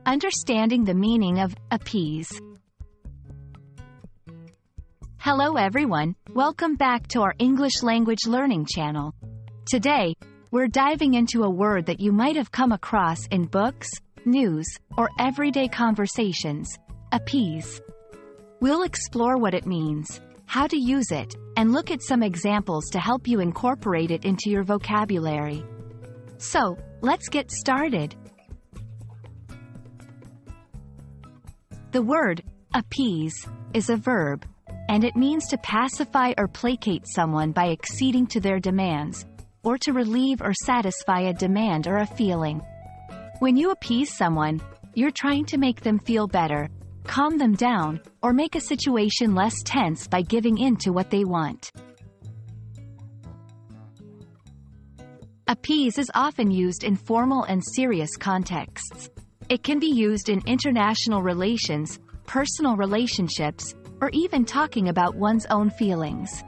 Understanding the meaning of appease. Hello everyone, welcome back to our English language learning channel. Today, we're diving into a word that you might have come across in books, news, or everyday conversations: appease. We'll explore what it means, how to use it, and look at some examples to help you incorporate it into your vocabulary. So, let's get started. The word appease is a verb, and it means to pacify or placate someone by acceding to their demands, or to relieve or satisfy a demand or a feeling. When you appease someone, you're trying to make them feel better, calm them down, or make a situation less tense by giving in to what they want. Appease is often used in formal and serious contexts. It can be used in international relations, personal relationships, or even talking about one's own feelings.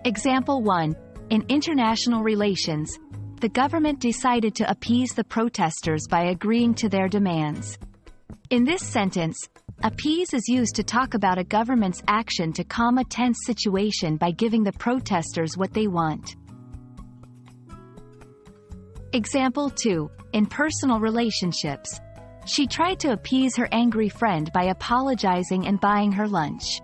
Example 1. In international relations, the government decided to appease the protesters by agreeing to their demands. In this sentence, appease is used to talk about a government's action to calm a tense situation by giving the protesters what they want. Example 2. In personal relationships, she tried to appease her angry friend by apologizing and buying her lunch.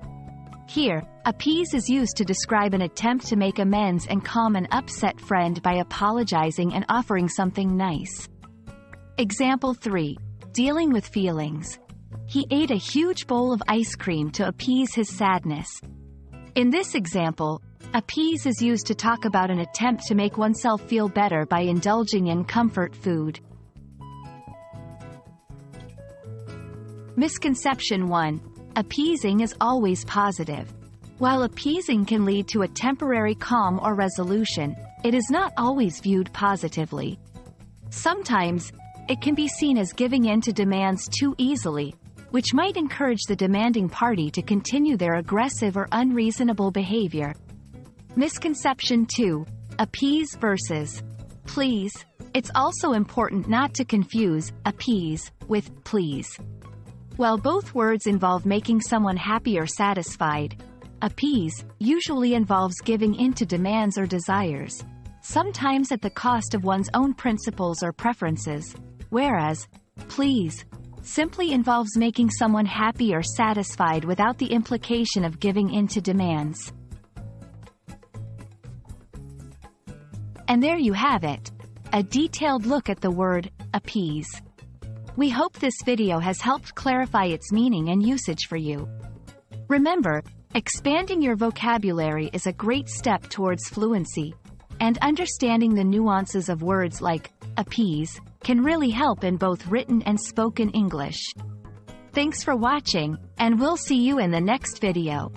Here, appease is used to describe an attempt to make amends and calm an upset friend by apologizing and offering something nice. Example 3. Dealing with feelings. He ate a huge bowl of ice cream to appease his sadness. In this example, appease is used to talk about an attempt to make oneself feel better by indulging in comfort food. Misconception 1. Appeasing is always positive. While appeasing can lead to a temporary calm or resolution, it is not always viewed positively. Sometimes, it can be seen as giving in to demands too easily, which might encourage the demanding party to continue their aggressive or unreasonable behavior. Misconception 2. Appease versus please. It's also important not to confuse appease with please. While both words involve making someone happy or satisfied, appease usually involves giving in to demands or desires, sometimes at the cost of one's own principles or preferences, whereas please simply involves making someone happy or satisfied without the implication of giving in to demands. And there you have it, a detailed look at the word appease. We hope this video has helped clarify its meaning and usage for you. Remember, expanding your vocabulary is a great step towards fluency, and understanding the nuances of words like appease can really help in both written and spoken English. Thanks for watching, and we'll see you in the next video.